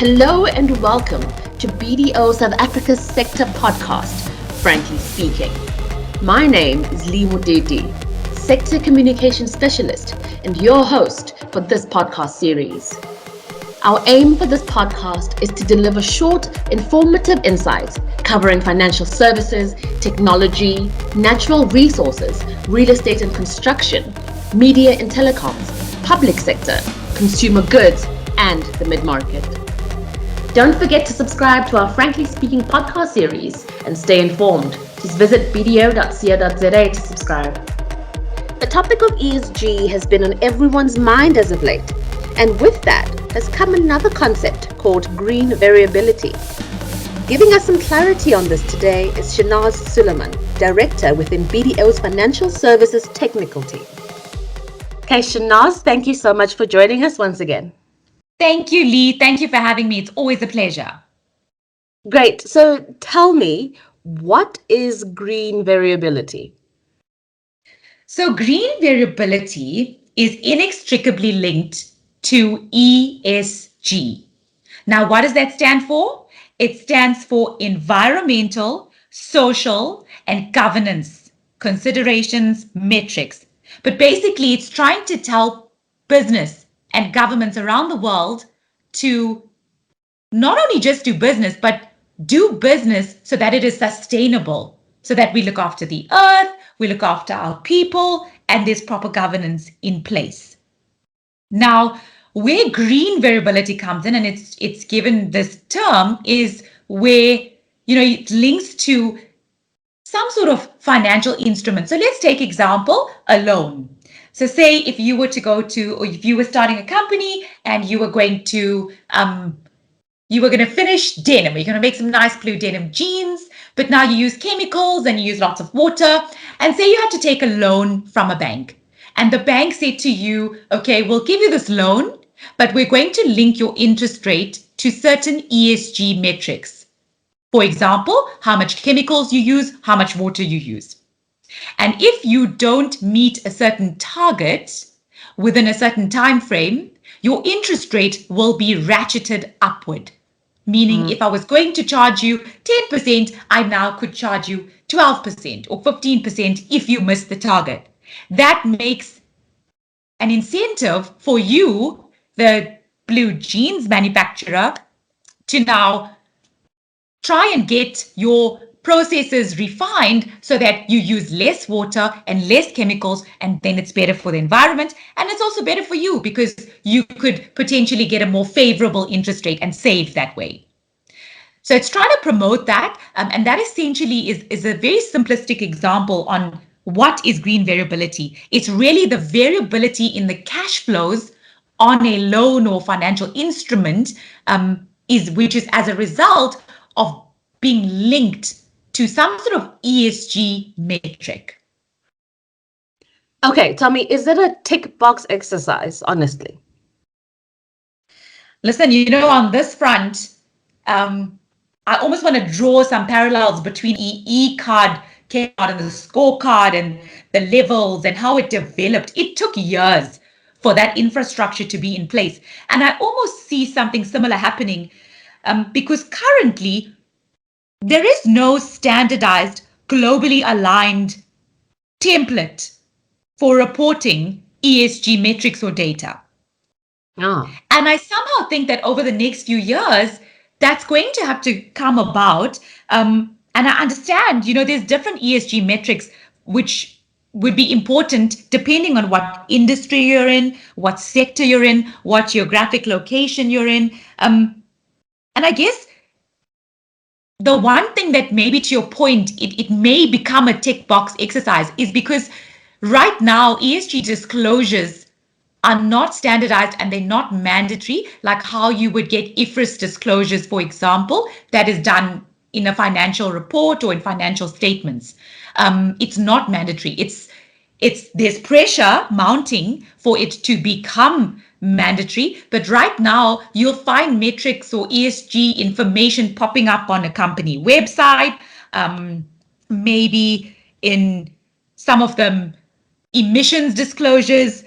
Hello and welcome to BDO South Africa's Sector Podcast, Frankly Speaking. My name is Lee Mudedi, Sector Communication Specialist and your host for this podcast series. Our aim for this podcast is to deliver short, informative insights covering financial services, technology, natural resources, real estate and construction, media and telecoms, public sector, consumer goods, and the mid-market. Don't forget to subscribe to our Frankly Speaking podcast series and stay informed. Just visit bdo.co.za to subscribe. The topic of ESG has been on everyone's mind as of late, and with that has come another concept called Green Variability. Giving us some clarity on this today is Shehnaaz Suleman, Director within BDO's Financial Services Technical Team. Okay, Shehnaaz, thank you so much for joining us once again. Thank you, Lee. Thank you for having me. It's always a pleasure. Great. So tell me, what is green variability? So green variability is inextricably linked to ESG. Now, what does that stand for? It stands for environmental, social, and governance considerations, metrics. But basically, it's trying to tell business and governments around the world to not only just do business, but do business so that it is sustainable, so that we look after the earth, we look after our people, and there's proper governance in place. Now, where green variability comes in, and it's given this term, is where it links to some sort of financial instrument. So let's take example, a loan. So say if you were to go to, or if you were starting a company and you were going to finish denim, you're going to make some nice blue denim jeans, but now you use chemicals and you use lots of water. And say you had to take a loan from a bank. And the bank said to you, okay, we'll give you this loan, but we're going to link your interest rate to certain ESG metrics. For example, how much chemicals you use, how much water you use. And if you don't meet a certain target within a certain time frame, your interest rate will be ratcheted upward. Meaning if I was going to charge you 10%, I now could charge you 12% or 15% if you miss the target. That makes an incentive for you, the blue jeans manufacturer, to now try and get your processes refined so that you use less water and less chemicals, and then it's better for the environment, and it's also better for you because you could potentially get a more favorable interest rate and save that way. So it's trying to promote that, and that essentially is a very simplistic example on what is green variability. It's really the variability in the cash flows on a loan or financial instrument, which is as a result of being linked to some sort of ESG metric. Okay, tell me, is it a tick box exercise, honestly? Listen, on this front, I almost want to draw some parallels between e-card came out and the scorecard and the levels and how it developed. It took years for that infrastructure to be in place. And I almost see something similar happening because currently there is no standardized, globally aligned template for reporting ESG metrics or data. Oh. And I somehow think that over the next few years, that's going to have to come about. And I understand, there's different ESG metrics which would be important depending on what industry you're in, what sector you're in, what geographic location you're in. And I guess the one thing that maybe to your point, it may become a tick box exercise is because right now ESG disclosures are not standardized and they're not mandatory, like how you would get IFRS disclosures, for example, that is done in a financial report or in financial statements. It's not mandatory. There's pressure mounting for it to become mandatory, but right now you'll find metrics or ESG information popping up on a company website, maybe in some of them emissions disclosures,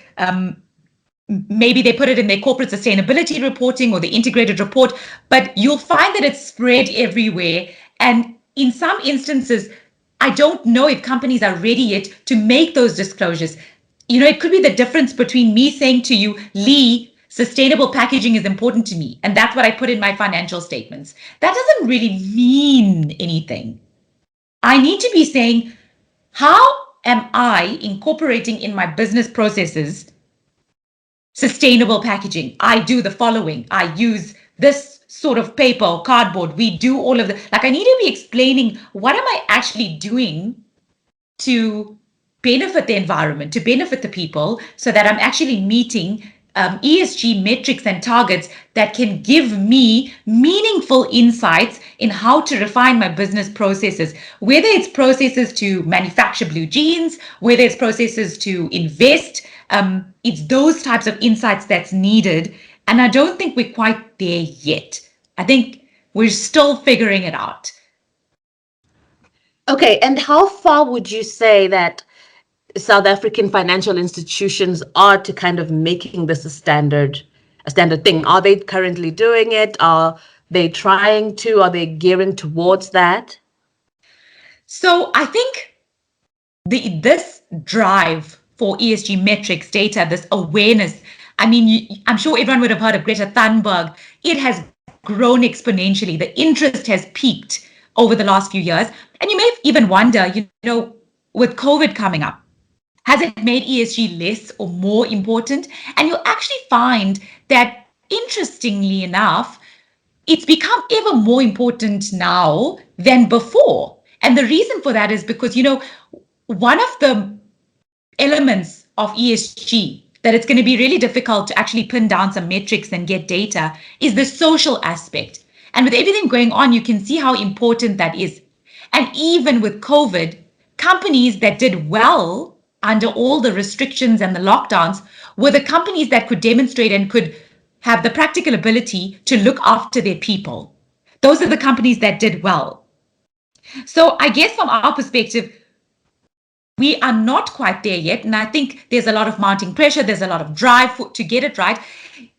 maybe they put it in their corporate sustainability reporting or the integrated report, but you'll find that it's spread everywhere. And in some instances, I don't know if companies are ready yet to make those disclosures. It could be the difference between me saying to you, Lee, sustainable packaging is important to me, and that's what I put in my financial statements. That doesn't really mean anything. I need to be saying, how am I incorporating in my business processes sustainable packaging? I do the following. I use this sort of paper or cardboard. We do all of the, like, I need to be explaining what am I actually doing to benefit the environment, to benefit the people, so that I'm actually meeting ESG metrics and targets that can give me meaningful insights in how to refine my business processes, whether it's processes to manufacture blue jeans, whether it's processes to invest. It's those types of insights that's needed. And I don't think we're quite there yet. I think we're still figuring it out. Okay, and how far would you say that South African financial institutions are to kind of making this a standard thing? Are they currently doing it? Are they trying to? Are they gearing towards that? So I think this drive for ESG metrics, data, this awareness. I mean, I'm sure everyone would have heard of Greta Thunberg. It has grown exponentially. The interest has peaked over the last few years. And you may even wonder, with COVID coming up, has it made ESG less or more important? And you'll actually find that, interestingly enough, it's become ever more important now than before. And the reason for that is because, one of the elements of ESG that it's going to be really difficult to actually pin down some metrics and get data is the social aspect. And with everything going on, you can see how important that is. And even with COVID, companies that did well under all the restrictions and the lockdowns were the companies that could demonstrate and could have the practical ability to look after their people. Those are the companies that did well. So I guess from our perspective, we are not quite there yet. And I think there's a lot of mounting pressure. There's a lot of drive to get it right.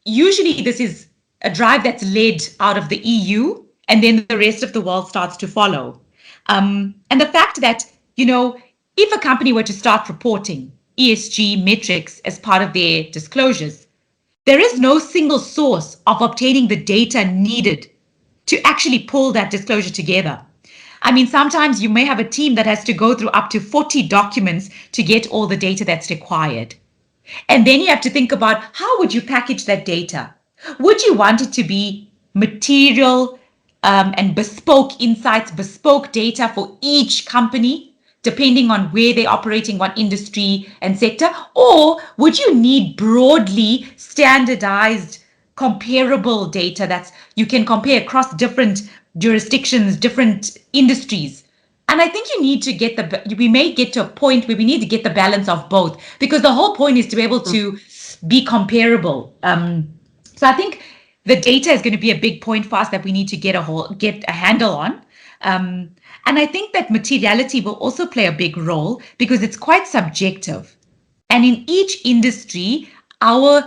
Usually this is a drive that's led out of the EU, and then the rest of the world starts to follow. And the fact that, if a company were to start reporting ESG metrics as part of their disclosures, there is no single source of obtaining the data needed to actually pull that disclosure together. I mean, sometimes you may have a team that has to go through up to 40 documents to get all the data that's required. And then you have to think about, how would you package that data? Would you want it to be material and bespoke insights, bespoke data for each company, depending on where they're operating, what industry and sector? Or would you need broadly standardized, comparable data that you can compare across different jurisdictions, different industries? And I think you need to we may get to a point where we need to get the balance of both, because the whole point is to be able to be comparable. So I think the data is going to be a big point for us that we need to get a handle on. And I think that materiality will also play a big role, because it's quite subjective. And in each industry, our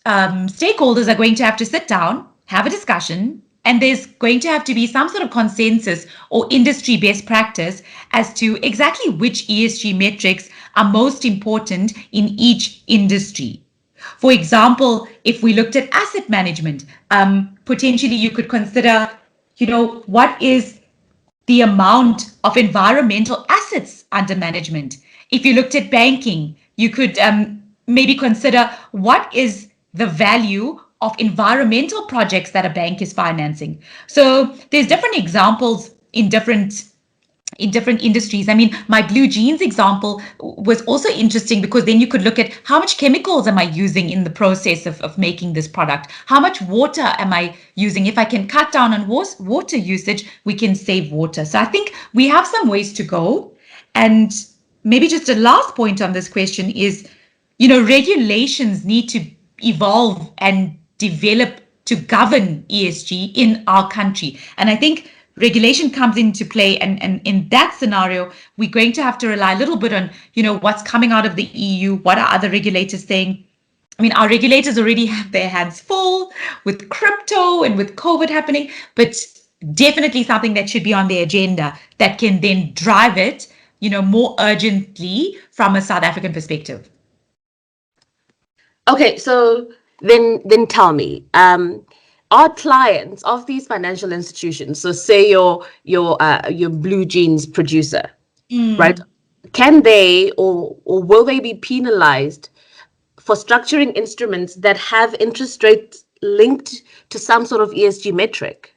stakeholders are going to have to sit down, have a discussion, and there's going to have to be some sort of consensus or industry best practice as to exactly which ESG metrics are most important in each industry. For example, if we looked at asset management, potentially you could consider, what is the amount of environmental assets under management? If you looked at banking, you could maybe consider, what is the value of environmental projects that a bank is financing? So there's different examples in different industries. I mean, my blue jeans example was also interesting, because then you could look at, how much chemicals am I using in the process of making this product? How much water am I using? If I can cut down on water usage, we can save water. So I think we have some ways to go. And maybe just a last point on this question is, regulations need to evolve and develop to govern ESG in our country. And I think regulation comes into play, and in that scenario, we're going to have to rely a little bit on, what's coming out of the EU, what are other regulators saying. I mean, our regulators already have their hands full with crypto and with COVID happening, but definitely something that should be on the agenda that can then drive it, more urgently from a South African perspective. Okay, so then tell me, are clients of these financial institutions, so say your blue jeans producer, right? Can they or will they be penalized for structuring instruments that have interest rates linked to some sort of ESG metric?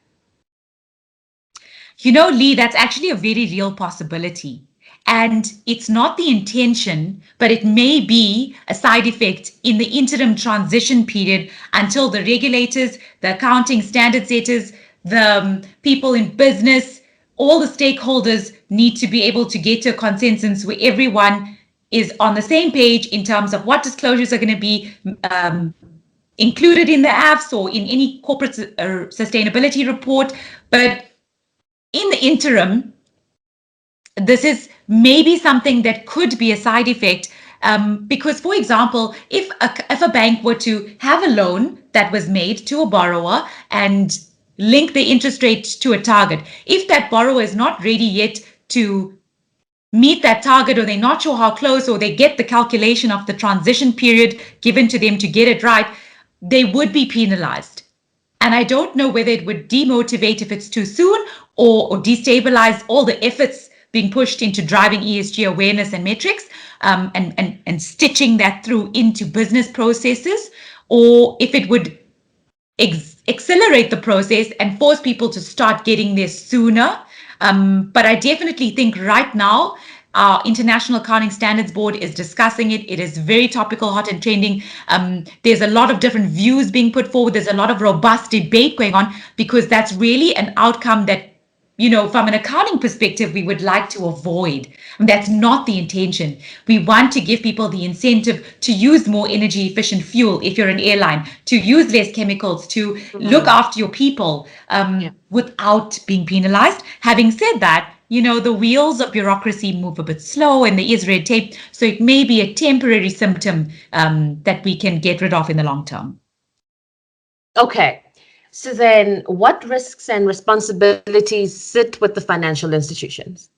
Lee, that's actually a very real possibility. And it's not the intention, but it may be a side effect in the interim transition period until the regulators, the accounting standard setters, the people in business, all the stakeholders need to be able to get to a consensus where everyone is on the same page in terms of what disclosures are going to be included in the AFS or in any corporate sustainability report. But in the interim, this is maybe something that could be a side effect because, for example, if a bank were to have a loan that was made to a borrower and link the interest rate to a target, if that borrower is not ready yet to meet that target, or they're not sure how close, or they get the calculation of the transition period given to them to get it right, they would be penalized. And I don't know whether it would demotivate if it's too soon, or destabilize all the efforts being pushed into driving ESG awareness and metrics, and stitching that through into business processes, or if it would accelerate the process and force people to start getting there sooner. But I definitely think right now, our International Accounting Standards Board is discussing it. It is very topical, hot and trending. There's a lot of different views being put forward. There's a lot of robust debate going on, because that's really an outcome that, from an accounting perspective, we would like to avoid. And that's not the intention. We want to give people the incentive to use more energy efficient fuel if you're an airline, to use less chemicals, to look after your people without being penalized. Having said that, the wheels of bureaucracy move a bit slow and there is red tape. So it may be a temporary symptom that we can get rid of in the long term. Okay. So then what risks and responsibilities sit with the financial institutions?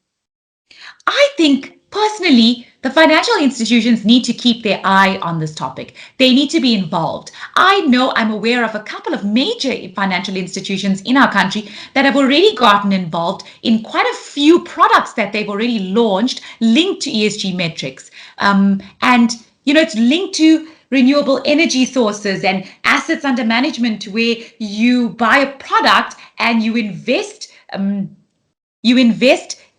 I think personally, the financial institutions need to keep their eye on this topic. They need to be involved. I'm aware of a couple of major financial institutions in our country that have already gotten involved in quite a few products that they've already launched linked to ESG metrics. It's linked to renewable energy sources and assets under management, where you buy a product and you invest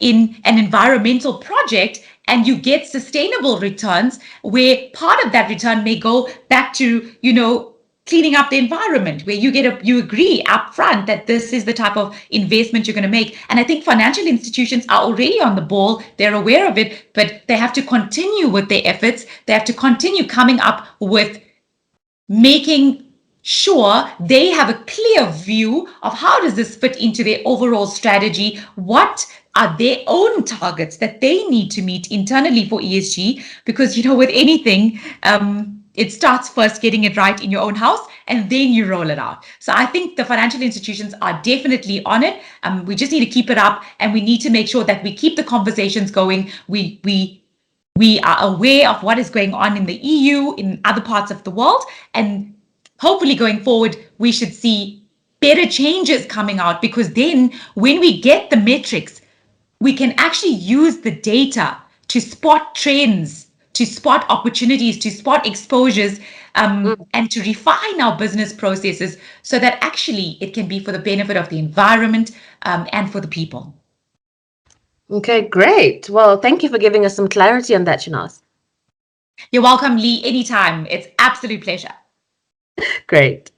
in an environmental project and you get sustainable returns, where part of that return may go back to, cleaning up the environment, where you agree upfront that this is the type of investment you're going to make. And I think financial institutions are already on the ball. They're aware of it, but they have to continue with their efforts. They have to continue coming up with making sure they have a clear view of how does this fit into their overall strategy, what are their own targets that they need to meet internally for ESG, because with anything, it starts first getting it right in your own house and then you roll it out. So I think the financial institutions are definitely on it. We just need to keep it up, and we need to make sure that we keep the conversations going. We are aware of what is going on in the EU, in other parts of the world, and hopefully going forward, we should see better changes coming out, because then when we get the metrics, we can actually use the data to spot trends, to spot opportunities, to spot exposures, and to refine our business processes so that actually it can be for the benefit of the environment and for the people. Okay, great. Well, thank you for giving us some clarity on that, Shehnaaz. You're welcome, Lee, anytime. It's absolute pleasure. Great.